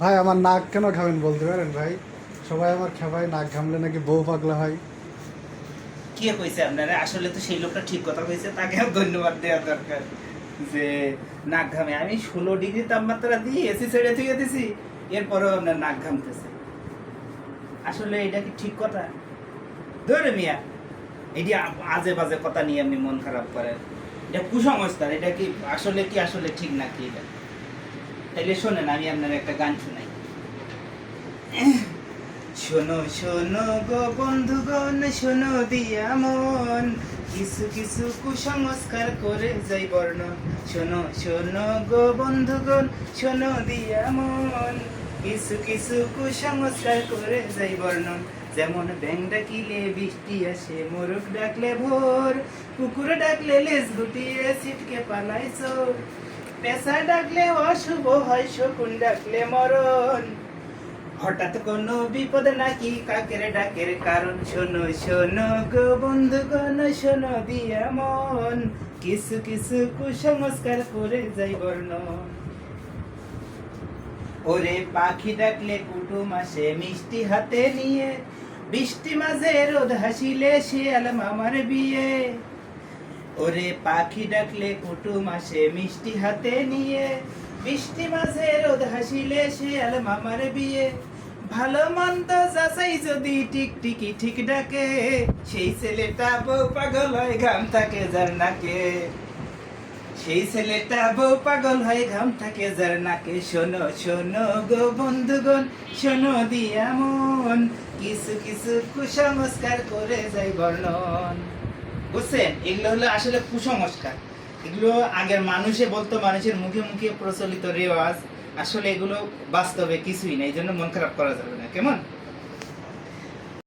ভাই আমার নাক কেন ঘামেন বলতে পারেন ভাই? সবাই আমার খেপায় নাক ঘামলে নাকি বউ পাগলা হয়। কে কইছে আপনারা? আসলে তো সেই লোকটা ঠিক কথা কইছে, তাকে ধন্যবাদ দেওয়া দরকার। যে নাক ঘামে, আমি 16 ডিগ্রি তাপমাত্রা দিয়ে এসি ছেড়ে থুয়ে দিছি, এরপরেও আপনার নাক ঘামতেছে। আসলে এটা কি ঠিক কথা? ধরে মিয়া, এটি আজে বাজে কথা নিয়ে আপনি মন খারাপ করেন। এটা কুসংস্কার, এটা কি আসলে ঠিক নাকি এটা? তাইলে শোনেন, আমি আপনার একটা গান শোনাই। শোনো শোনো গো বন্ধুগণ, শোনো দিয়া মন, কিছু কিছু কুসংস্কার করে যাই বর্ণন। শোনো শোনো গো বন্ধুগণ, শোনো দিয়া মন, কিছু কিছু কুসংস্কার করে যাই বর্ণন। যেমন ব্যাং ডাকিলে বৃষ্টি আসে, মোরগ ডাকলে ভোর, কুকুর ডাকলে লেজ গুটিয়ে ছিটকে পালায় চোর, পেশা ডাকলে অশুভ হয়, শকুন ডাকলে মরণ। হঠাৎ কোনো বিপদ নাকি কাকের ডাকের কারণ। শোনো শোনো গো বন্ধুগণ, শোনো দিয়া মন, কিছু কিছু কুসংস্কার করে যাই বর্ণন। ওরে পাখি ডাকলে কুটুম আসে মিষ্টি হাতে নিয়ে, বৃষ্টি মাঝে রোদ হাসিলে শিয়াল মামার বিয়ে। ওরে পাখি ডাকলে কুটুম আসে মিষ্টি হাতে নিয়ে, বৃষ্টি মাঝে রোদ হাসিলে শিয়াল মামার বিয়ে। ভালো মন্দ যাচাই যদি টিকটিকি ঠিক ডাকে, সেই ছেলেটা বউ পাগল হয় ঘাম থাকে যার নাকে। সেই ছেলেটা বউ পাগল হয় ঘাম থাকে যার নাকে। শোনো শোনো গো বন্ধুগণ, শোনো দিয়া মন, কিছু কিছু কুসংস্কার করে যাই বর্ণন। বুঝছেন? এগুলো হলো আসলে কুসংস্কার। এগুলো আগের মানুষে বলতো, মানুষের মুখে মুখে প্রচলিত রেওয়াজ। আসলে এগুলো বাস্তবে কিছুই না, এই জন্য মন খারাপ করা যাবে না, কেমন?